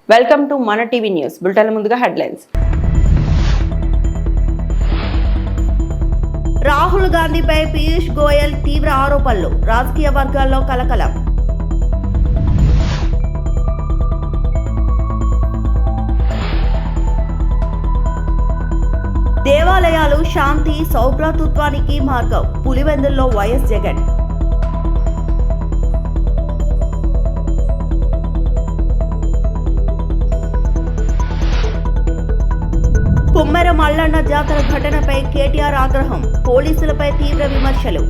Welcome to మన TV news bulletin. ముందుగా headlines. Rahul గాంధీపై Piyush Goyal తీవ్ర ఆరోపణలు, రాజకీయ వర్గాల్లో కలకలం. దేవాలయాలు శాంతి సౌభ్రాతృత్వానికి మార్గం, పులివెందుల్లో వైఎస్ జగన్. కుమ్మెర మల్లన్న జాతర ఘటనపై కేటీఆర్ ఆగ్రహం, పోలీసులపై తీవ్ర విమర్శలు.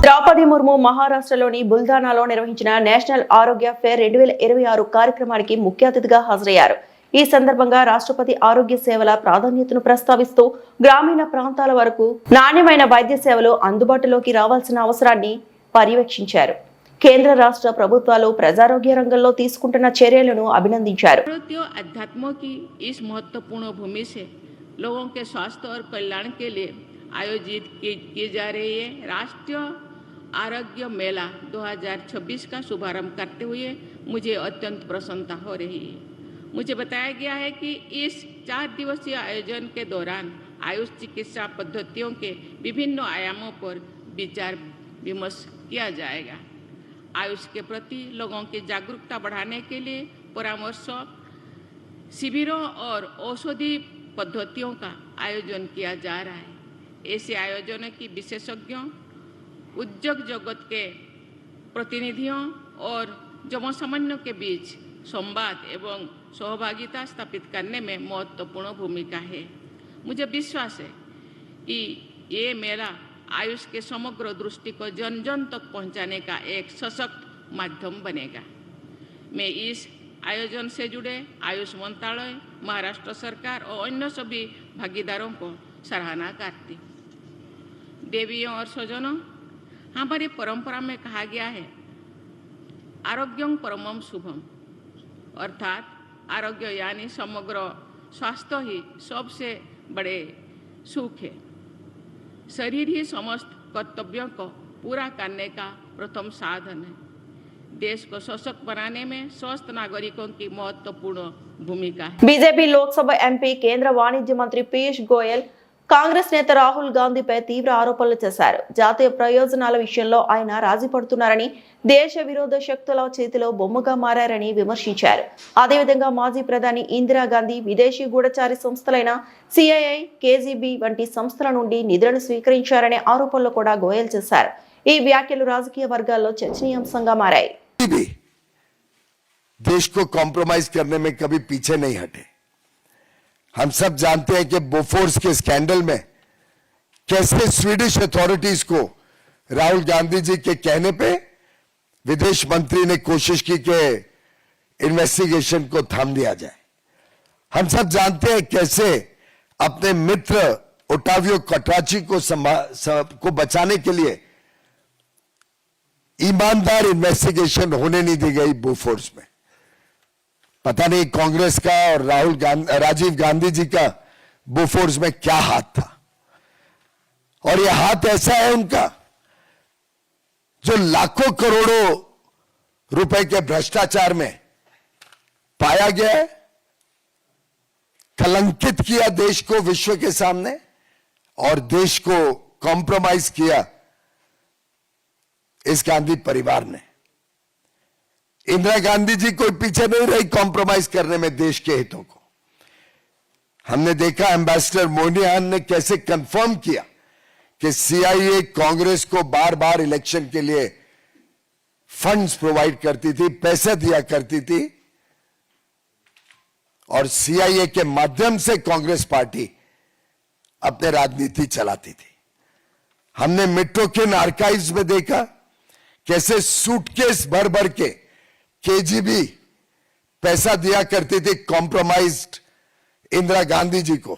ద్రౌపది ముర్ము మహారాష్ట్రలోని బుల్దానాలో నిర్వహించిన నేషనల్ ఆరోగ్య ఫేర్ 2026 కార్యక్రమానికి ముఖ్య అతిథిగా హాజరయ్యారు. ఈ సందర్భంగా రాష్ట్రపతి ఆరోగ్య సేవల ప్రాధాన్యతను ప్రస్తావిస్తూ గ్రామీణ ప్రాంతాల వరకు నాణ్యమైన వైద్య సేవలు అందుబాటులోకి రావాల్సిన అవసరాన్ని పర్యవేక్షించారు. కేంద్ర రాష్ట్ర ప్రభుత్వాలు ప్రజారోగ్య రంగంలో తీసుకుంటున్న చర్యలను అభినందించారు. अध्यात्मों की इस महत्वपूर्ण भूमि से लोगों के स्वास्थ्य और कल्याण के लिए आयोजित की जा रही है राष्ट्रीय आरोग्य मेला 2026 का शुभारंभ करते हुए मुझे अत्यंत प्रसन्नता हो रही है। मुझे बताया गया है कि इस 4 दिवसीय आयोजन के दौरान आयुष चिकित्सा पद्धतियों के विभिन्न आयामों पर विचार विमर्श किया जाएगा। आयुष के प्रति लोगों की जागरूकता बढ़ाने के लिए परामर्श शिविरों और औषधि पद्धतियों का आयोजन किया जा रहा है। ऐसे आयोजनों की विशेषज्ञों, उद्योग जगत के प्रतिनिधियों और जनसामान्यों के बीच संवाद एवं सहभागिता स्थापित करने में महत्वपूर्ण भूमिका है। मुझे विश्वास है कि ये मेला आयुष के समग्र दृष्टि को जन जन तक पहुंचाने का एक सशक्त माध्यम बनेगा। मैं इस आयोजन से जुड़े आयुष मंत्रालय, महाराष्ट्र सरकार और अन्य सभी भागीदारों को सराहना करती हूँ। देवियों और स्वजनों, हमारी परंपरा में कहा गया है आरोग्यं परमं शुभम, अर्थात आरोग्य यानी समग्र स्वास्थ्य ही सबसे बड़े सुख है। शरीर ही समस्त कर्तव्यों को पूरा करने का प्रथम साधन है। देश को सशक्त बनाने में स्वस्थ नागरिकों की महत्वपूर्ण भूमिका है। बीजेपी लोकसभा ఎంపీ కేంద్ర వాణిజ్య మంత్రి పీయూష్ గోయల్ కాంగ్రెస్ నేత రాహుల్ గాంధీపై తీవ్ర ఆరోపణలు చేశారు. జాతీయ ప్రయోజనాల విషయంలో ఆయన రాజీ పడుతున్నారని, దేశ విరోధ శక్తుల చేతిలో బొమ్మగా మారారని విమర్శించారు. అదేవిధంగా మాజీ ప్రధాని ఇందిరాగాంధీ విదేశీ గూఢచారి సంస్థలైన సిఐఐ, కేజీబీ వంటి సంస్థల నుండి నిధులను స్వీకరించారనే ఆరోపణలు కూడా గోయల్ చేశారు. ఈ వ్యాఖ్యలు రాజకీయ వర్గాల్లో చర్చనీయాంశంగా మారాయి. देश को कॉम्प्रोमाइज करने में कभी पीछे नहीं हटे। हम सब जानते हैं कि बोफोर्स के स्कैंडल में कैसे स्वीडिश अथॉरिटीज को राहुल गांधी जी के कहने पे विदेश मंत्री ने कोशिश की कि इन्वेस्टिगेशन को थाम दिया जाए। हम सब जानते हैं कैसे अपने मित्र ओटावियो कटराची को बचाने के लिए ईमानदार इन्वेस्टिगेशन होने नहीं दी गई बोफोर्स में। पता नहीं कांग्रेस का और राजीव गांधी जी का बोफोर्स में क्या हाथ था, और यह हाथ ऐसा है उनका जो लाखों करोड़ों रुपए के भ्रष्टाचार में पाया गया है, कलंकित किया देश को विश्व के सामने और देश को कॉम्प्रोमाइज किया इस गांधी परिवार ने। इंदिरा गांधी जी कोई पीछे नहीं रही कॉम्प्रोमाइज करने में देश के हितों को। हमने देखा एम्बेसडर मोनियान ने कैसे कंफर्म किया कि सीआईए कांग्रेस को बार बार इलेक्शन के लिए फंड्स प्रोवाइड करती थी, पैसे दिया करती थी, और सीआईए के माध्यम से कांग्रेस पार्टी अपने राजनीति चलाती थी। हमने मिट्रोकिन आर्काइव्स में देखा कैसे सूटकेस भर भर के केजीबी पैसा दिया करती थी कॉम्प्रोमाइज्ड इंदिरा गांधी जी को।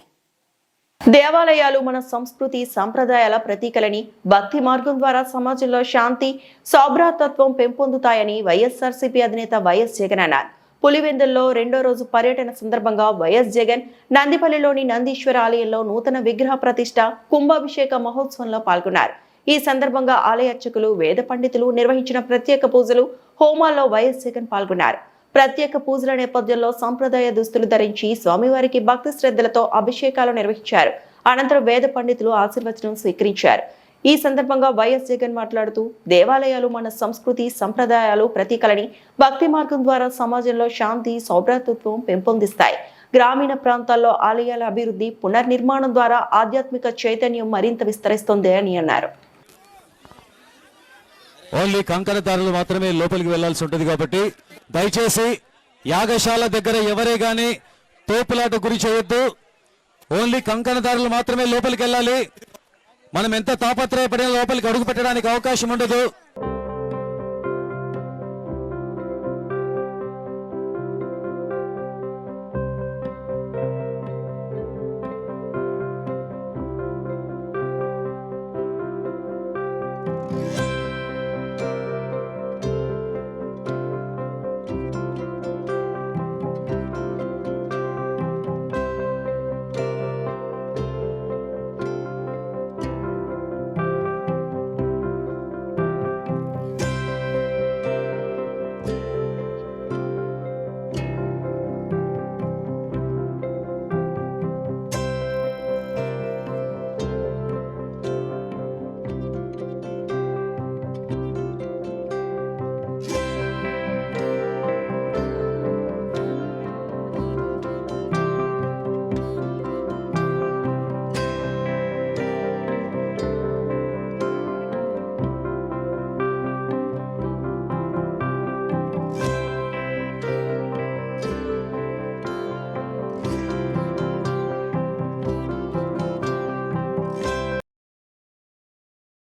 దేవాలయాలు మన సంస్కృతి సంప్రదాయాల ప్రతీకలని, భక్తి మార్గం ద్వారా సమాజంలో శాంతి సౌభ్రాతత్వం పెంపొందుతాయని వైఎస్ఆర్సీపీ అధినేత వైఎస్ జగన్ అన్నారు. పులివెందుల్లో 2వ రోజు పర్యటన సందర్భంగా వైఎస్ జగన్ నందిపల్లిలోని నందీశ్వర ఆలయంలో నూతన విగ్రహ ప్రతిష్ఠ, కుంభాభిషేక మహోత్సవంలో పాల్గొన్నారు. ఈ సందర్భంగా ఆలయ అర్చకులు, వేద పండితులు నిర్వహించిన ప్రత్యేక పూజలు, హోమాల్లో వైఎస్ జగన్ పాల్గొన్నారు. ప్రత్యేక పూజల నేపథ్యంలో సంప్రదాయ దుస్తులు ధరించి స్వామివారికి భక్తి శ్రద్ధలతో అభిషేకాలు నిర్వహించారు. అనంతరం వేద పండితులు ఆశీర్వచనం స్వీకరించారు. ఈ సందర్భంగా వైఎస్ జగన్ మాట్లాడుతూ, దేవాలయాలు మన సంస్కృతి సంప్రదాయాలు ప్రతీకలని, భక్తి మార్గం ద్వారా సమాజంలో శాంతి, సౌభ్రాతృత్వం పెంపొందిస్తాయి. గ్రామీణ ప్రాంతాల్లో ఆలయాల అభివృద్ధి, పునర్నిర్మాణం ద్వారా ఆధ్యాత్మిక చైతన్యం మరింత విస్తరిస్తుంది అని అన్నారు. ఓన్లీ కంకణదారులు మాత్రమే లోపలికి వెళ్లాల్సి ఉంటుంది కాబట్టి దయచేసి యాగశాల దగ్గర ఎవరే గాని తోపులాట గురి చేయొద్దు. ఓన్లీ కంకణదారులు మాత్రమే లోపలికి వెళ్ళాలి. మనం ఎంత తాపత్రయపడినా లోపలికి అడుగు పెట్టడానికి అవకాశం ఉండదు.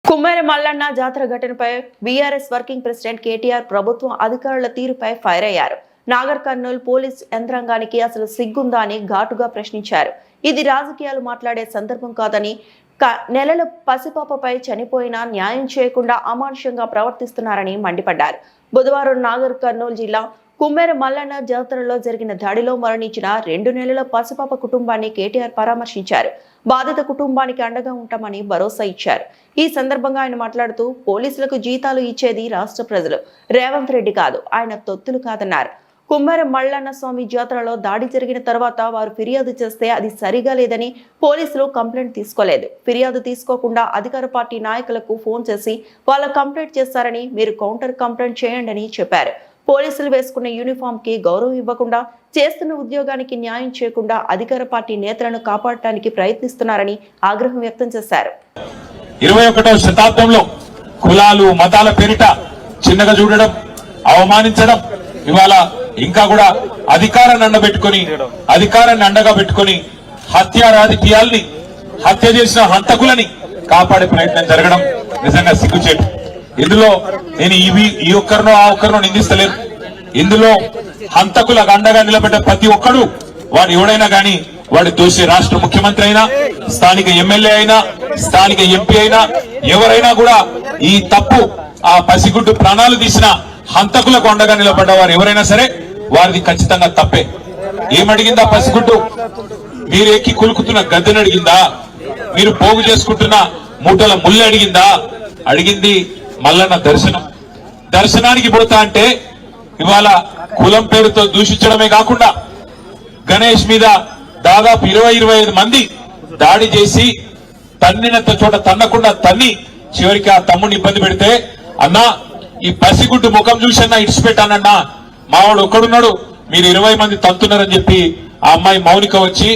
కుమ్మేర మల్లన్న జాతర ఘటనపై బీఆర్ఎస్ వర్కింగ్ ప్రెసిడెంట్ కేటీఆర్ ప్రభుత్వం అధికారుల తీరుపై ఫైర్ అయ్యారు. నాగర్ కర్నూల్ పోలీస్ యంత్రాంగానికి అసలు సిగ్గుందా అని ఘాటుగా ప్రశ్నించారు. ఇది రాజకీయాలు మాట్లాడే సందర్భం కాదని, నెలల పసిపాపపై చనిపోయినా న్యాయం చేయకుండా అమానుషంగా ప్రవర్తిస్తున్నారని మండిపడ్డారు. బుధవారం నాగర్ కర్నూల్ జిల్లా కుమ్మేర మల్లన్న జాతరలో జరిగిన దాడిలో మరణించిన 2 నెలల పసిపాప కుటుంబాన్ని కేటీఆర్ పరామర్శించారు. బాధిత కుటుంబానికి అండగా ఉంటామని భరోసా ఇచ్చారు. ఈ సందర్భంగా ఆయన మాట్లాడుతూ, పోలీసులకు జీతాలు ఇచ్చేది రాష్ట్ర ప్రజలు, రేవంత్ రెడ్డి కాదు, ఆయన తొత్తులు కాదన్నారు. కుమ్మేర మల్లన్న స్వామి జాతరలో దాడి జరిగిన తర్వాత వారు ఫిర్యాదు చేస్తే అది సరిగా లేదని పోలీసులు కంప్లైంట్ తీసుకోలేదు. ఫిర్యాదు తీసుకోకుండా అధికార పార్టీ నాయకులకు ఫోన్ చేసి వాళ్ళ కంప్లైంట్ చేస్తారని, మీరు కౌంటర్ కంప్లైంట్ చేయండి అని చెప్పారు. పోలీసులు వేసుకున్న యూనిఫామ్ కి గౌరవం ఇవ్వకుండా, చేస్తున్న ఉద్యోగానికి న్యాయం చేయకుండా అధికార పార్టీ నేతలను కాపాడటానికి ప్రయత్నిస్తున్నారని ఆగ్రహం వ్యక్తం చేశారు. 21వ శతాబ్దంలో కులాలు మతాల పేరిట చిన్నగా చూడడం, అవమానించడం, ఇవాళ ఇంకా కూడా అధికారాన్ని అండగా పెట్టుకొని హత్య రాజకీయాల్ని, హత్య చేసిన హంతకులని కాపాడే ప్రయత్నం జరగడం నిజంగా సిగ్గుచేటు. ఇందులో నేను ఈ ఒక్కరినో ఆ ఒక్కరినో నిందిస్తలేను. ఇందులో హంతకులకు అండగా నిలబడ్డ ప్రతి ఒక్కడు, వాడు ఎవడైనా గాని, వాడు దోషి రాష్ట్ర ముఖ్యమంత్రి అయినా, స్థానిక ఎమ్మెల్యే అయినా, స్థానిక ఎంపీ అయినా, ఎవరైనా కూడా ఈ తప్పు, ఆ పసిగుడ్డు ప్రాణాలు తీసిన హంతకులకు అండగా నిలబడ్డ వారు ఎవరైనా సరే వారిది ఖచ్చితంగా తప్పే. ఏమడిగిందా పసిగుడ్డు? మీరు ఎక్కి కులుకుతున్న గద్దెని అడిగిందా? మీరు పోగు చేసుకుంటున్న మూటల ముళ్ళు అడిగిందా? అడిగింది మల్లన్న దర్శనానికి పోతా అంటే ఇవాళ కులం పేరుతో దూషించడమే కాకుండా గణేష్ మీద దాదాపు 20-25 మంది దాడి చేసి తన్నినంత చోట తన్నకుండా తన్ని చివరికి ఆ తమ్ముడిని ఇబ్బంది పెడితే, అన్నా ఈ పసిగుడ్డు ముఖం చూసన్నా ఇడిచిపెట్టానన్నా, మావాడు ఒక్కడున్నాడు, మీరు 20 మంది తంతున్నారని చెప్పి ఆ అమ్మాయి మౌనిక వచ్చి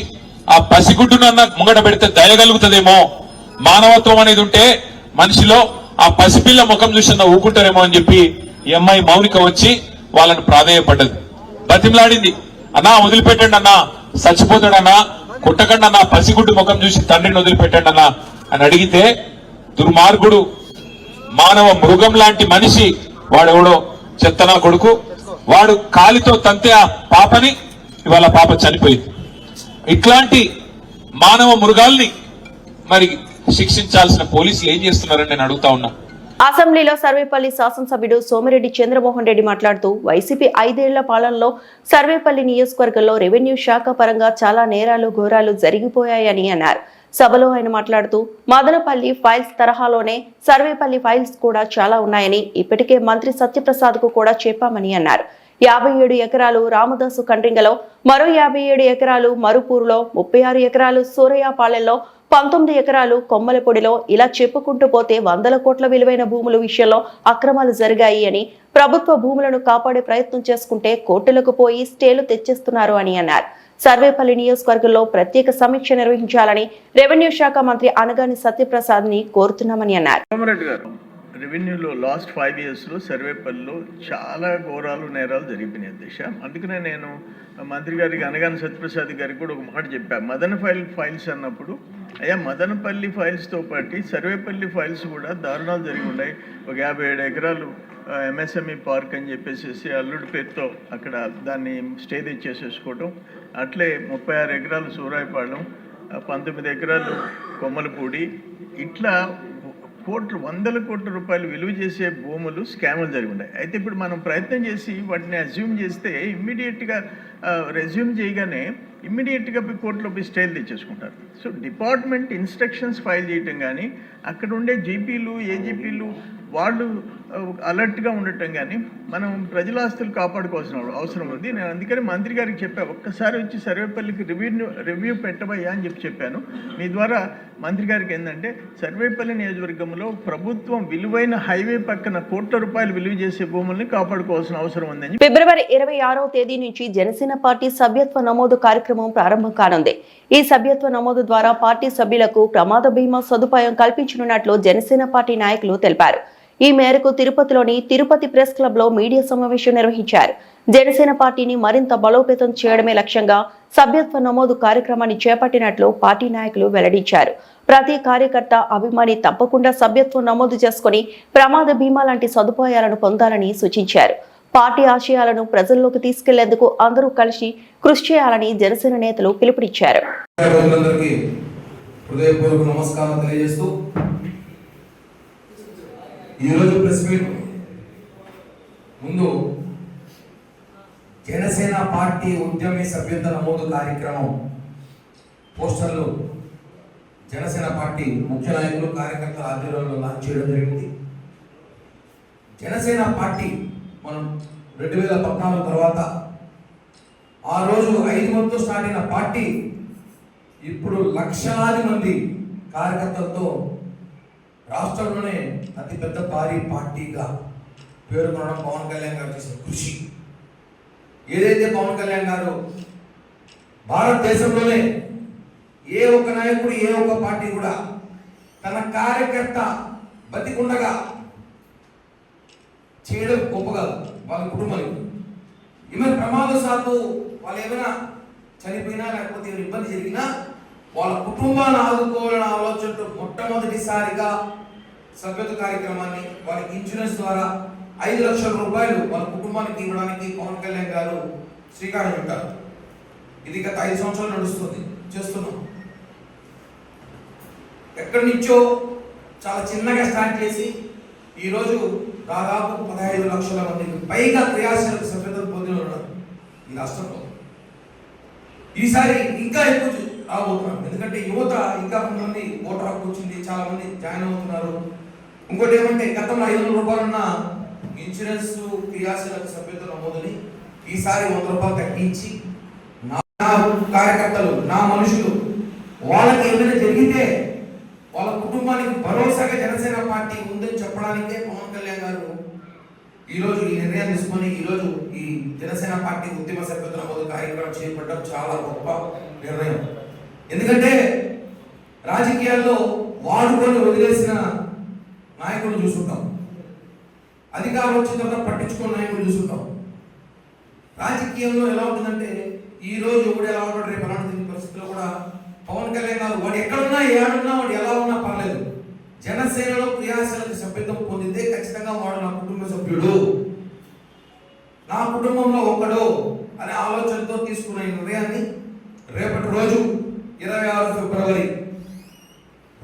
ఆ పసిగుడ్డునన్నా ముంగట పెడితే దయగలుగుతుందేమో, మానవత్వం అనేది ఉంటే మనిషిలో ఆ పసిపిల్ల ముఖం చూసన్నా ఊకుంటారేమో అని చెప్పి ఈ అమ్మాయి మౌనిక వచ్చి వాళ్ళని ప్రాధేయపడ్డది, బతిమలాడింది. అన్నా వదిలిపెట్టండి అన్నా, చచ్చిపోతాడన్నా, కుట్టకండి అన్నా, పసిగుడ్డు ముఖం చూసి తండ్రిని వదిలిపెట్టండి అన్నా అని అడిగితే, దుర్మార్గుడు, మానవ మృగం లాంటి మనిషి వాడెవడో చెత్తనా కొడుకు, వాడు కాలితో తంతే ఆ పాపని, ఇవాళ పాప చనిపోయింది. ఇట్లాంటి మానవ మృగాల్ని మరి శిక్షించాల్సిన పోలీసులు ఏం చేస్తున్నారని నేను అడుగుతా ఉన్నా. అసెంబ్లీలో సర్వేపల్లి శాసనసభ్యుడు సోమిరెడ్డి చంద్రమోహన్ రెడ్డి మాట్లాడుతూ, వైసీపీ 5 ఏళ్ల పాలనలో సర్వేపల్లి నియోజకవర్గంలో రెవెన్యూ శాఖ పరంగా చాలా నేరాలు ఘోరాలు జరిగిపోయాయని అన్నారు. సభలో ఆయన మాట్లాడుతూ మదనపల్లి ఫైల్స్ తరహాలోనే సర్వేపల్లి ఫైల్స్ కూడా చాలా ఉన్నాయని ఇప్పటికే మంత్రి సత్యప్రసాద్ కు కూడా చెప్పామని అన్నారు. 57 ఎకరాలు రామదాసు కండ్రింగలో, మరో 57 ఎకరాలు మరుపూరులో, 36 ఎకరాలు సూరయ్యపాలెంలో, 19 ఎకరాలు కొమ్మలపొడిలో, ఇలా చెప్పుకుంటూ పోతే 100 కోట్ల విలువైన భూముల విషయంలో అక్రమాలు జరిగాయి అని, ప్రభుత్వ భూములను కాపాడే ప్రయత్నం చేసుకుంటే కోర్టులకు పోయి స్టేలు తెచ్చేస్తున్నారు అని అన్నారు. సర్వేపల్లి నియోజకవర్గంలో ప్రత్యేక సమీక్ష నిర్వహించాలని రెవెన్యూ శాఖ మంత్రి అనగాని సత్యప్రసాద్ ని కోరుతున్నామని అన్నారు. రెవెన్యూలో లాస్ట్ 5 ఇయర్స్లో సర్వేపల్లిలో చాలా ఘోరాలు నేరాలు జరిగిపోయినాయి అధ్యక్ష. అందుకనే నేను మంత్రి గారికి అనగాని సత్యప్రసాద్ గారికి కూడా ఒక మాట చెప్పాను. మదనపల్లి ఫైల్స్ అన్నప్పుడు అయ్యా మదనపల్లి ఫైల్స్తో పాటు సర్వేపల్లి ఫైల్స్ కూడా దారుణాలు జరిగి ఉన్నాయి. ఒక 57 ఎకరాలు MSME పార్క్ అని చెప్పేసి అల్లుడి పేరుతో అక్కడ దాన్ని స్టే తెచ్చేసేసుకోవటం, అట్లే 36 ఎకరాలు సూరాయపాలెం, 19 ఎకరాలు కొమ్మలపూడి, ఇట్లా వందల కోట్ల రూపాయలు విలువ చేసే భూములు స్కాములు జరిగి ఉన్నాయి. అయితే ఇప్పుడు మనం ప్రయత్నం చేసి వాటిని అజ్యూమ్ చేస్తే ఇమ్మీడియట్గా రెజ్యూమ్ చేయగానే ఇమ్మీడియట్గా కోర్టులో పోయి స్టేలు తెచ్చేసుకుంటారు. సో డిపార్ట్మెంట్ ఇన్స్ట్రక్షన్స్ ఫైల్ చేయటం కానీ అక్కడ ఉండే జీపీలు ఏజీపీలు వాళ్ళు అలర్ట్గా ఉండటం కానీ మనం ప్రజల ఆస్తులు కాపాడుకోవాల్సిన అవసరం ఉంది. నేను అందుకని మంత్రి గారికి చెప్పాను, ఒక్కసారి వచ్చి సర్వేపల్లికి రివ్యూ పెట్టబోయా అని చెప్పాను. మీ ద్వారా మంత్రి గారికి ఏంటంటే సర్వేపల్లి నియోజకవర్గంలో ప్రభుత్వం విలువైన హైవే పక్కన కోట్ల రూపాయలు విలువ చేసే భూముల్ని కాపాడుకోవాల్సిన అవసరం ఉందని. ఫిబ్రవరి 26వ తేదీ నుంచి జనసేన పార్టీ సభ్యత్వ నమోదు కార్యక్రమం ప్రారంభం కానుంది. ఈ సభ్యత్వ నమోదు ద్వారా పార్టీ సభ్యులకు ప్రమాద బీమా సదుపాయం కల్పించనున్నట్లు జనసేన పార్టీ నాయకులు తెలిపారు. ఈ మేరకు తిరుపతిలోని తిరుపతి ప్రెస్ క్లబ్ లో మీడియా సమావేశం నిర్వహించారు. జనసేన పార్టీని మరింత బలోపేతం చేయడమే లక్ష్యంగా సభ్యత్వ నమోదు కార్యక్రమాన్ని చేపట్టినట్లు పార్టీ నాయకులు వెల్లడించారు. ప్రతి కార్యకర్త అభిమాని తప్పకుండా సభ్యత్వం నమోదు చేసుకుని ప్రమాద బీమా లాంటి సదుపాయాలను పొందాలని సూచించారు. పార్టీ ఆశయాలను ప్రజల్లోకి తీసుకెళ్లేందుకు అందరూ కలిసి కృషి చేయాలని జనసేన నేతలు పిలుపునిచ్చారు. ఈరోజు ప్రెస్ మీట్ ముందు జనసేన పార్టీ ఉద్యమి సభ్యత్వ నమోదు కార్యక్రమం పోస్టర్లు జనసేన పార్టీ ముఖ్య నాయకులు కార్యకర్తల ఆధ్వర్యంలో లాంచ్ చేయడం జరిగింది. జనసేన పార్టీ మనం 2014 తర్వాత ఆ రోజు 5 మందితో స్టార్ట్ అయిన పార్టీ ఇప్పుడు లక్షలాది మంది కార్యకర్తలతో రాష్ట్రంలోనే అతిపెద్ద భారీ పార్టీగా పేర్కొనడం పవన్ కళ్యాణ్ గారు చేసిన కృషి. ఏదైతే పవన్ కళ్యాణ్ గారు భారతదేశంలోనే ఏ ఒక్క నాయకుడు ఏ ఒక్క పార్టీ కూడా తన కార్యకర్త బతికుండగా చేయడం గొప్పగా వాళ్ళ కుటుంబానికి ఏమైనా ప్రమాదశాత్తు వాళ్ళు ఏమైనా చనిపోయినా లేకపోతే ఏమైనా ఇబ్బంది జరిగినా వాళ్ళ కుటుంబాన్ని ఆదుకోవాలనే ఆలోచనతో మొట్టమొదటిసారిగా సభ్యత్వ కార్యక్రమాన్ని వాళ్ళకి ఇన్సూరెన్స్ ద్వారా 5 లక్షల రూపాయలు వాళ్ళ కుటుంబానికి ఇవ్వడానికి పవన్ కళ్యాణ్ గారు శ్రీకారం చుట్టారు. ఇది గత 5 సంవత్సరాలు నడుస్తుంది చేస్తున్నాం. ఎక్కడి నుంచో చాలా చిన్నగా స్టార్ట్ చేసి ఈరోజు దాదాపు 15 లక్షల మందికి పైగా క్రియాశీలక సభ్యతలు పొందిన ఉన్నారు ఈ రాష్ట్రంలో. ఈసారి ఇంకా ఎక్కువ రాబోతున్నాం, ఎందుకంటే యువత ఇంకా కొంతమంది ఓటర్ హక్కు వచ్చింది, చాలా మంది జాయిన్ అవుతున్నారు. ఇంకోటి ఏమంటే గతంలో 500 రూపాయలు ఉన్న ఇన్సూరెన్స్ క్రియాశీలక సభ్యతల నమోదుని ఈసారి 100 రూపాయలు తగ్గించి నా కార్యకర్తలు నా మనుషులు వాళ్ళకి ఏమైనా జరిగితే వాళ్ళ కుటుంబానికి భరోసాగా జనసేన పార్టీ ఉందని చెప్పడానికే పవన్ కళ్యాణ్ గారు ఈరోజు ఈ నిర్ణయం తీసుకొని ఈరోజు ఈ జనసేన పార్టీ ఉద్యమ సభ్యత్వ నమోదు కార్యక్రమం చేపట్టడం చాలా గొప్ప నిర్ణయం. ఎందుకంటే రాజకీయాల్లో వాడుకొని వదిలేసిన నాయకులు చూస్తుంటాం, అధికారం వచ్చిన తర్వాత పట్టించుకున్న నాయకులు చూస్తుంటాం. రాజకీయంలో ఎలా ఉంటుందంటే ఈ రోజు ఎవడు ఎలా ఉంటాడు రేపు ఎలా ఉంటుంది పరిస్థితుల్లో కూడా పవన్ కళ్యాణ్ గారు వాడు ఎక్కడున్నా ఏడున్నా వాడు ఎలా ఉన్నా పర్లేదు, జనసేనలో క్రియాశీలక సభ్యత్వం పొందితే ఖచ్చితంగా వాడు నా కుటుంబ సభ్యుడు, నా కుటుంబంలో ఒకడు అనే ఆలోచనతో తీసుకున్న ఈ నిర్ణయాన్ని రేపటి రోజు 26 ఫిబ్రవరి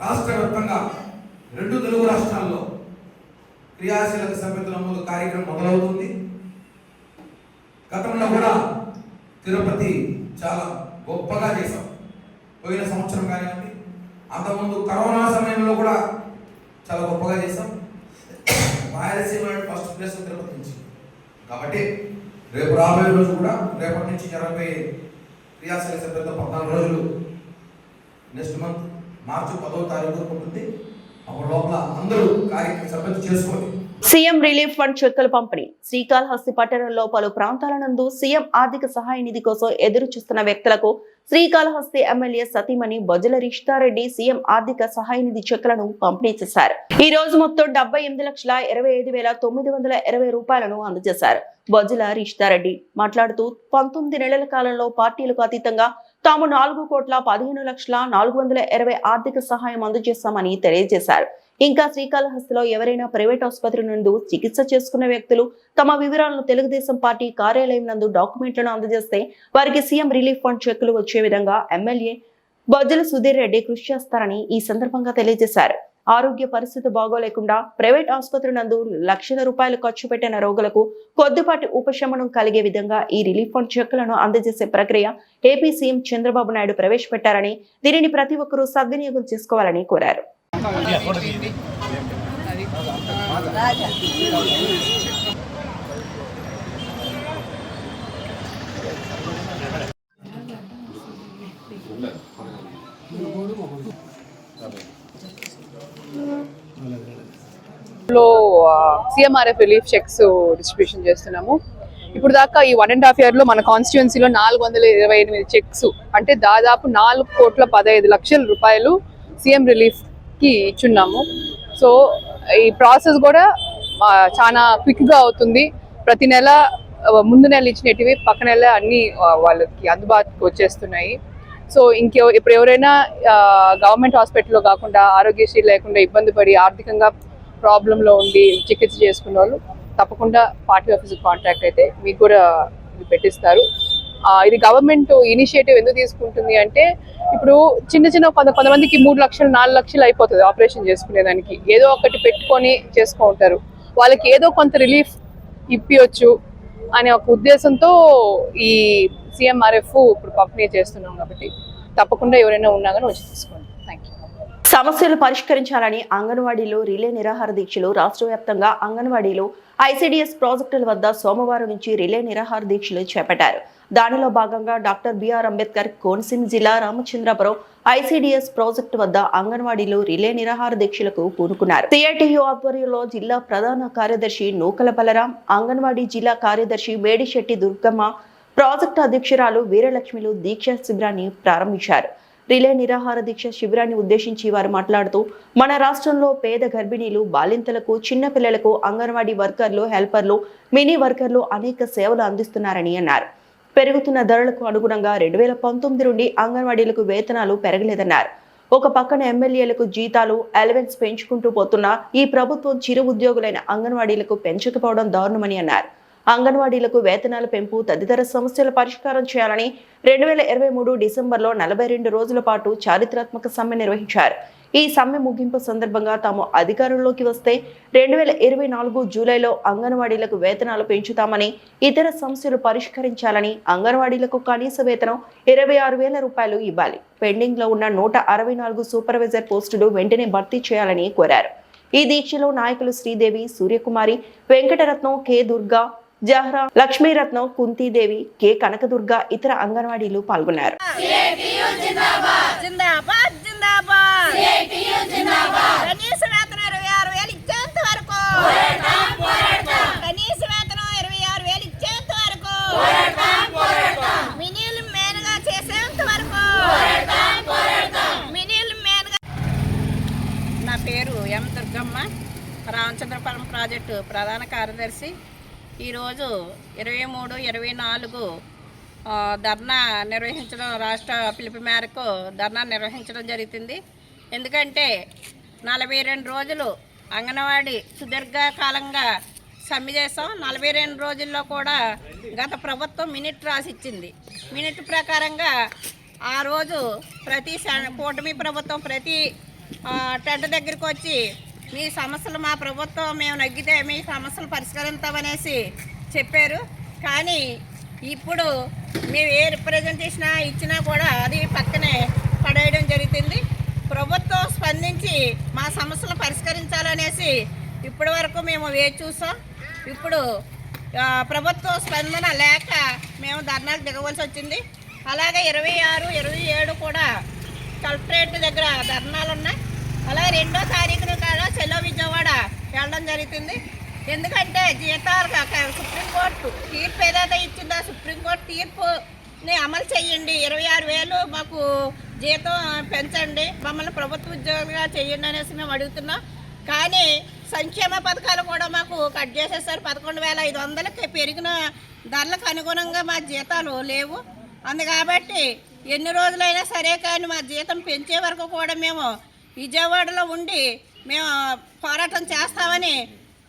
రాష్ట్ర వ్యాప్తంగా 2 తెలుగు రాష్ట్రాల్లో క్రియాశీలక సభ్యత్వ నమోదు కార్యక్రమం మొదలవుతుంది. గతంలో కూడా తిరుపతి చాలా గొప్పగా చేశాం. పోయిన సంవత్సరం కానివ్వండి అంతకుముందు కరోనా సమయంలో కూడా చాలా గొప్పగా చేసాం. రాయలసీమ ఫస్ట్ ప్లేస్ తిరుపతి నుంచి. కాబట్టి రేపు రాబోయే రోజు కూడా రేపటి నుంచి జరగబోయే క్రియాశీల సభ్యులతో 14 రోజులు నెక్స్ట్ మంత్ మార్చి 10వ తారీఖు ఉంటుంది. అప్పుడు లోపల అందరూ కార్యక్రమ సభ్యులు చేసుకోండి. సీఎం రిలీఫ్ ఫండ్ చెక్కుల పంపిణీ. శ్రీకాళహస్తి పట్టణంలో పలు ప్రాంతాల నందు సీఎం ఆర్థిక సహాయ నిధి కోసం ఎదురు చూస్తున్న వ్యక్తులకు శ్రీకాళహస్తి ఎమ్మెల్యే సతీమణి బొజ్జల రిషితారెడ్డి సీఎం ఆర్థిక సహాయ నిధి చెక్కులను పంపిణీ చేశారు. ఈ రోజు మొత్తం 78,25,920 రూపాయలను అందజేశారు. బొజ్జల రిషితారెడ్డి మాట్లాడుతూ 19 నెలల కాలంలో పార్టీలకు అతీతంగా తాము 4,15,04,420 ఆర్థిక సహాయం అందజేస్తామని తెలియజేశారు. ఇంకా శ్రీకాళహస్తిలో ఎవరైనా ప్రైవేట్ ఆసుపత్రి నుండి చికిత్స చేసుకున్న వ్యక్తులు తమ వివరాలను తెలుగుదేశం పార్టీ కార్యాలయం నందు డాక్యుమెంట్లను అందజేస్తే వారికి సీఎం రిలీఫ్ ఫండ్ చెక్కులు వచ్చే విధంగా ఎమ్మెల్యే బొజ్జల సుధీర్ రెడ్డి కృషి చేస్తారని ఈ సందర్భంగా తెలియజేశారు. ఆరోగ్య పరిస్థితి బాగోలేకుండా ప్రైవేట్ ఆసుపత్రి నందు లక్షల రూపాయలు ఖర్చు పెట్టిన రోగులకు కొద్దిపాటి ఉపశమనం కలిగే విధంగా ఈ రిలీఫ్ ఫండ్ చెక్కులను అందజేసే ప్రక్రియ ఏపీ సీఎం చంద్రబాబు నాయుడు ప్రవేశపెట్టారని దీనిని ప్రతి ఒక్కరూ సద్వినియోగం చేసుకోవాలని కోరారు. సిఎంఆర్ఎఫ్ రిలీఫ్ చెక్స్ డిస్ట్రిబ్యూషన్ చేస్తున్నాము. ఇప్పుడు దాకా ఈ 1.5 year లో మన కాన్స్టిట్యున్సీలో 428 చెక్స్ అంటే దాదాపు 4,15,00,000 రూపాయలు సీఎం రిలీఫ్ కి ఇచ్చున్నాము. సో ఈ ప్రాసెస్ కూడా చాలా క్విక్ గా అవుతుంది. ప్రతి నెల ముందు నెల ఇచ్చినవి పక్క నెల అన్ని వాళ్ళకి అందుబాటుకు వచ్చేస్తున్నాయి. సో ఇప్పుడు ఎవరైనా గవర్నమెంట్ హాస్పిటల్లో కాకుండా ఆరోగ్యశ్రీ లేకుండా ఇబ్బంది పడి ఆర్థికంగా ప్రాబ్లంలో ఉండి చికిత్స చేసుకున్న వాళ్ళు తప్పకుండా పార్టీ ఆఫీస్కి కాంటాక్ట్ అయితే మీకు కూడా పెట్టిస్తారు. ఇది గవర్నమెంట్ ఇనిషియేటివ్ ఎందుకు తీసుకుంటుంది అంటే ఇప్పుడు చిన్న కొంతమందికి 3 లక్షలు 4 లక్షలు అయిపోతుంది ఆపరేషన్ చేసుకునేదానికి. ఏదో ఒకటి పెట్టుకొని చేసుకుంటారు. వాళ్ళకి ఏదో కొంత రిలీఫ్ ఇప్పియొచ్చు అనే ఒక ఉద్దేశంతో ఈ సిఎంఆర్ఎఫ్ ఇప్పుడు పంపిణీ చేస్తున్నాం. కాబట్టి తప్పకుండా ఎవరైనా ఉన్నా కానీ వచ్చి తీసుకోండి. Thank you. సమస్యలు పరిష్కరించాలని అంగన్వాడీలో రిలే నిరాహార దీక్షలు. రాష్ట్ర వ్యాప్తంగా అంగన్వాడీలో ఐసీడీఎస్ ప్రాజెక్టుల వద్ద సోమవారం నుంచి రిలే నిరాహార దీక్షలు చేపట్టారు. దానిలో భాగంగా డాక్టర్ బిఆర్ అంబేద్కర్ కోనసీమ జిల్లా రామచంద్రపురం ఐసీడీఎస్ ప్రాజెక్టు వద్ద అంగన్వాడీలో రిలే నిరాహార దీక్షలకు పూనుకున్నారు. సిఐటియు ఆధ్వర్యంలో జిల్లా ప్రధాన కార్యదర్శి నూకల బలరాం, అంగన్వాడీ జిల్లా కార్యదర్శి మేడిశెట్టి దుర్గమ్మ, ప్రాజెక్టు అధ్యక్షురాలు వీరలక్ష్మిలు దీక్ష శిబిరాన్ని ప్రారంభించారు. రిలే నిరాహార దీక్ష శిబిరాన్ని ఉద్దేశించి వారు మాట్లాడుతూ మన రాష్ట్రంలో పేద గర్భిణీలు, బాలింతలకు, చిన్నపిల్లలకు అంగన్వాడీ వర్కర్లు, హెల్పర్లు, మినీ వర్కర్లు అనేక సేవలు అందిస్తున్నారని అన్నారు. పెరుగుతున్న ధరలకు అనుగుణంగా 2019 నుండి అంగన్వాడీలకు వేతనాలు పెరగలేదన్నారు. ఒక పక్కన ఎమ్మెల్యేలకు జీతాలు, అలవెన్స్ పెంచుకుంటూ పోతున్నా ఈ ప్రభుత్వం చిరు ఉద్యోగులైన అంగన్వాడీలకు పెంచకపోవడం దారుణమని అన్నారు. అంగన్వాడీలకు వేతనాల పెంపు తదితర సమస్యల పరిష్కారం చేయాలని 2023 డిసెంబర్లో 42 రోజుల పాటు చారిత్రాత్మక సమ్మె నిర్వహించారు. ఈ సమ్మె ముగింపు సందర్భంగా తాము అధికారంలోకి వస్తే 2024 జూలైలో అంగన్వాడీలకు వేతనాలు పెంచుతామని, ఇతర సమస్యలు పరిష్కరించాలని, అంగన్వాడీలకు కనీస వేతనం 26,000 రూపాయలు ఇవ్వాలి, పెండింగ్ లో ఉన్న 164 సూపర్వైజర్ పోస్టులు వెంటనే భర్తీ చేయాలని కోరారు. ఈ దీక్షలో నాయకులు శ్రీదేవి, సూర్యకుమారి, వెంకటరత్నం, కె దుర్గా, జహ్రా, లక్ష్మీరత్నం, కుంతీదేవి, కె కనకదుర్గ, ఇతర అంగన్వాడీలు పాల్గొన్నారు. నా పేరు ఎం దుర్గమ్మ, రామచంద్రపురం ప్రాజెక్టు ప్రధాన కార్యదర్శి. ఈరోజు 23, 24 ధర్నా నిర్వహించడం, రాష్ట్ర పిలుపు మేరకు ధర్నా నిర్వహించడం జరుగుతుంది. ఎందుకంటే 42 రోజులు అంగన్వాడీ సుదీర్ఘకాలంగా సమ్మె చేసాం. 42 రోజుల్లో కూడా గత ప్రభుత్వం మినిట్ రాసిచ్చింది. మినిట్ ప్రకారంగా ఆ రోజు ప్రతి కూటమి ప్రభుత్వం ప్రతి టెంట్ దగ్గరికి వచ్చి మీ సమస్యలు మా ప్రభుత్వం మేము నగ్గితే మీ సమస్యలు పరిష్కరిస్తామనేసి చెప్పారు. కానీ ఇప్పుడు మేము ఏ రిప్రజెంటేషన్ ఇచ్చినా కూడా అది పక్కనే పడేయడం జరుగుతుంది. ప్రభుత్వం స్పందించి మా సమస్యలు పరిష్కరించాలనేసి ఇప్పటి వరకు మేము వేచి చూసాం. ఇప్పుడు ప్రభుత్వ స్పందన లేక మేము ధర్నాకు దిగవలసి వచ్చింది. అలాగే 26, 27 కూడా కలెక్టరేట్ దగ్గర ధర్నాలు ఉన్నాయి. అలాగే 2వ తారీఖున కూడా చెలో విజయవాడ వెళ్ళడం జరుగుతుంది. ఎందుకంటే జీతాలు సుప్రీంకోర్టు తీర్పు ఏదైతే ఇచ్చిందో సుప్రీంకోర్టు తీర్పుని అమలు చేయండి, 26,000 మాకు జీతం పెంచండి, మమ్మల్ని ప్రభుత్వ ఉద్యోగులుగా చేయండి అనేసి మేము అడుగుతున్నాం. కానీ సంక్షేమ పథకాలు కూడా మాకు కట్ చేసేసారు. 11,500కి పెరిగిన ధరలకు అనుగుణంగా మా జీతాలు లేవు. కాబట్టి ఎన్ని రోజులైనా సరే కానీ మా జీతం పెంచే వరకు కూడా మేము విజయవాడలో ఉండి మేము పోరాటం చేస్తామని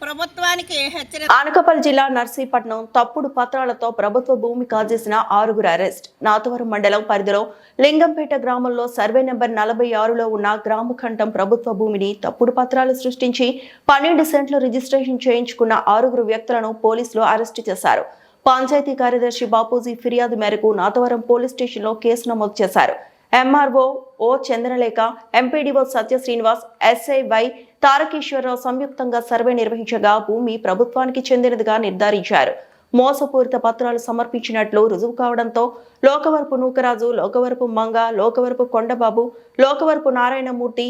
ప్రభుత్వానికి హెచ్చరిక. అనకాపల్లి జిల్లా నర్సీపట్నం తప్పుడు పత్రాలతో ప్రభుత్వ భూమి కాజేసిన 6గురు అరెస్ట్. నాతవరం మండలం పరిధిలో లింగంపేట గ్రామంలో సర్వే నెంబర్ 46లో ఉన్న గ్రామఖండం ప్రభుత్వ భూమిని తప్పుడు పత్రాలు సృష్టించి 12 సెంట్లు రిజిస్ట్రేషన్ చేయించుకున్న 6గురు వ్యక్తులను పోలీసులు అరెస్టు చేశారు. పంచాయతీ కార్యదర్శి బాపూజీ ఫిర్యాదు మేరకు నాతవరం పోలీస్ స్టేషన్లో కేసు నమోదు చేశారు. ఎంఆర్ఓ ఓ చంద్రలేఖ, ఎంపీడీఓ సత్య శ్రీనివాస్, ఎస్ఐ వై తారకేశ్వరరావు సంయుక్తంగా సర్వే నిర్వహించగా భూమి ప్రభుత్వానికి చెందినదిగా నిర్ధారించారు. మోసపూరిత పత్రాలు సమర్పించినట్లు రుజువు కావడంతో లోకవరపు నూకరాజు, లోకవరపు మంగ, లోకవరపు కొండబాబు, లోకవరపు నారాయణమూర్తి,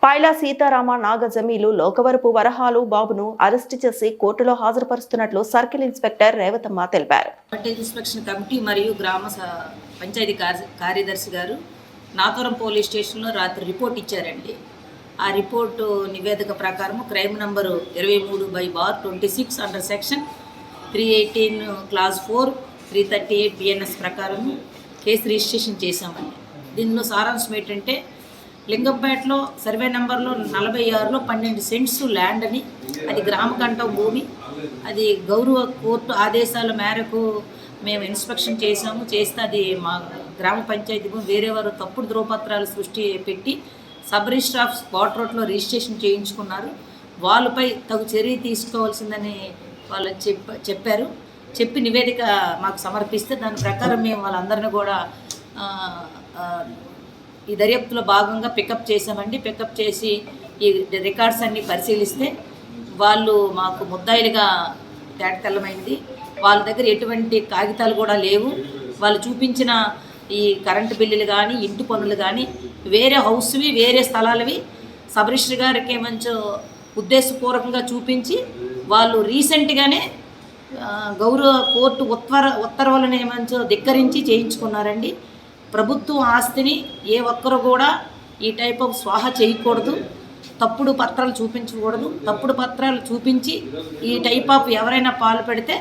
పైలా సీతారామ, నాగజమీలు, లోకవరపు వరహాలు బాబును అరెస్టు చేసి కోర్టులో హాజరుపరుస్తున్నట్లు సర్కిల్ ఇన్స్పెక్టర్ రేవతమ్మ తెలిపారు. ఇన్స్పెక్షన్ కమిటీ మరియు గ్రామ పంచాయతీ కార్యదర్శి గారు నాతవరం పోలీస్ స్టేషన్లో రాత్రి రిపోర్ట్ ఇచ్చారండి. ఆ రిపోర్టు నివేదిక ప్రకారం crime number 23/26 under section 318 class 4 338 BNS ప్రకారం కేసు రిజిస్ట్రేషన్ చేశామండి. దీనిలో సారాంశం ఏంటంటే లింగంపేటలో సర్వే నెంబర్లో 46లో 12 సెంట్స్ ల్యాండ్ అని, అది గ్రామకంఠం భూమి. అది గౌరవ కోర్టు ఆదేశాల మేరకు మేము ఇన్స్పెక్షన్ చేస్తే అది మా గ్రామ పంచాయతీ భూమి వేరే వారు తప్పుడు ధ్రువపత్రాలు సృష్టి పెట్టి సబ్ రిజిస్టర్ ఆఫ్ స్పాట్ రోడ్లో రిజిస్ట్రేషన్ చేయించుకున్నారు. వాళ్ళపై తగు చర్య తీసుకోవాల్సిందని వాళ్ళు చెప్పారు. చెప్పి నివేదిక మాకు సమర్పిస్తే దాని ప్రకారం మేము వాళ్ళందరినీ కూడా ఈ దర్యాప్తులో భాగంగా పికప్ చేసామండి. పికప్ చేసి ఈ రికార్డ్స్ అన్నీ పరిశీలిస్తే వాళ్ళు మాకు ముద్దాయిలుగా తేటతెల్లమైంది. వాళ్ళ దగ్గర ఎటువంటి కాగితాలు కూడా లేవు. వాళ్ళు చూపించిన ఈ కరెంటు బిల్లులు కానీ, ఇంటి పన్నులు కానీ వేరే హౌస్వి, వేరే స్థలాలవి సబ్ రిజిస్టర్ గారికి మంచి ఉద్దేశపూర్వకంగా చూపించి వాళ్ళు రీసెంట్గానే గౌరవ కోర్టు ఉత్తర్వులను ఏమంచో ధిక్కరించి చేయించుకున్నారండి. ప్రభుత్వం ఆస్తిని ఏ ఒక్కరు కూడా ఈ టైప్ ఆఫ్ స్వాహా చేయకూడదు, తప్పుడు పత్రాలు చూపించకూడదు. తప్పుడు పత్రాలు చూపించి ఈ టైప్ ఆఫ్ ఎవరైనా పాల్పడితే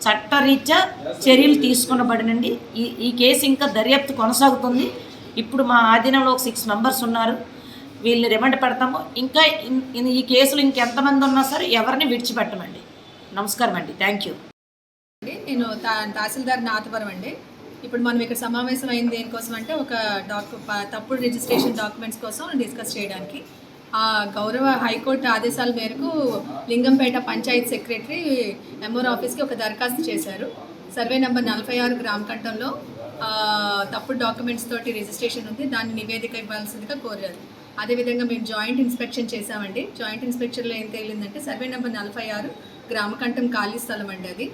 చట్టరీత్యా చర్యలు తీసుకునబడినండి. ఈ కేసు ఇంకా దర్యాప్తు కొనసాగుతుంది. ఇప్పుడు మా ఆధీనంలో 6 మెంబర్స్ ఉన్నారు. వీళ్ళని రిమాండ్ పెడతాము. ఇంకా ఈ కేసులు ఇంకెంతమంది ఉన్నా సరే ఎవరిని విడిచిపెట్టమండి. నమస్కారం అండి. Thank you. నేను తహసీల్దార్ నాతవరం అండి. ఇప్పుడు మనం ఇక్కడ సమావేశం అయింది దేనికోసం అంటే ఒక తప్పుడు రిజిస్ట్రేషన్ డాక్యుమెంట్స్ కోసం డిస్కస్ చేయడానికి. ఆ గౌరవ హైకోర్టు ఆదేశాల మేరకు లింగంపేట పంచాయత్ సెక్రటరీ ఎంఆర్ ఆఫీస్కి ఒక దరఖాస్తు చేశారు. సర్వే నెంబర్ 46 గ్రామకంఠంలో తప్పుడు డాక్యుమెంట్స్ తోటి రిజిస్ట్రేషన్ ఉంది, దాన్ని నివేదిక ఇవ్వాల్సిందిగా కోరారు. అదేవిధంగా మేము జాయింట్ ఇన్స్పెక్షన్ చేశామండి. జాయింట్ ఇన్స్పెక్షన్లో ఏం తేలిందంటే సర్వే నెంబర్ 46 గ్రామకంఠం ఖాళీ స్థలం అండి. అది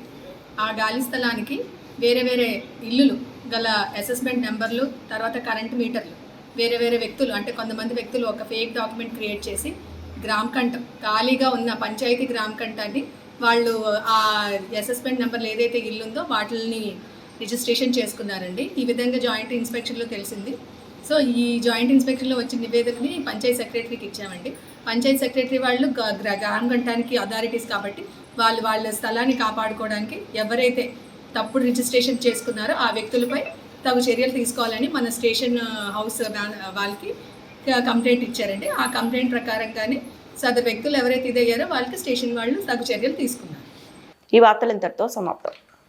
ఆ ఖాళీ స్థలానికి వేరే వేరే ఇల్లులు గల అసెస్మెంట్ నెంబర్లు, తర్వాత కరెంట్ మీటర్లు వేరే వేరే వ్యక్తులు అంటే కొంతమంది వ్యక్తులు ఒక ఫేక్ డాక్యుమెంట్ క్రియేట్ చేసి గ్రామకంఠం ఖాళీగా ఉన్న పంచాయతీ గ్రామకంఠాన్ని వాళ్ళు ఆ అసెస్మెంట్ నెంబర్లు ఏదైతే ఇల్లు ఉందో వాటిని రిజిస్ట్రేషన్ చేసుకున్నారండి. ఈ విధంగా జాయింట్ ఇన్స్పెక్షన్లో తెలిసింది. సో ఈ జాయింట్ ఇన్స్పెక్షన్లో వచ్చిన నివేదికని పంచాయత్ సెక్రటరీకి ఇచ్చామండి. పంచాయత్ సెక్రటరీ వాళ్ళు గ్రామకంఠానికి అథారిటీస్ కాబట్టి వాళ్ళ స్థలాన్ని కాపాడుకోవడానికి ఎవరైతే తప్పుడు రిజిస్ట్రేషన్ చేసుకున్నారో ఆ వ్యక్తులపై తగు చర్యలు తీసుకోవాలని మన స్టేషన్ హౌస్ వాళ్ళకి కంప్లైంట్ ఇచ్చారండి. ఆ కంప్లైంట్ ప్రకారంగానే సదరు వ్యక్తులు ఎవరైతే ఇదయ్యారో వాళ్ళకి స్టేషన్ వాళ్ళు తగు చర్యలు తీసుకున్నారు. ఈ వార్తలు ఇంతటితో సమాప్తం.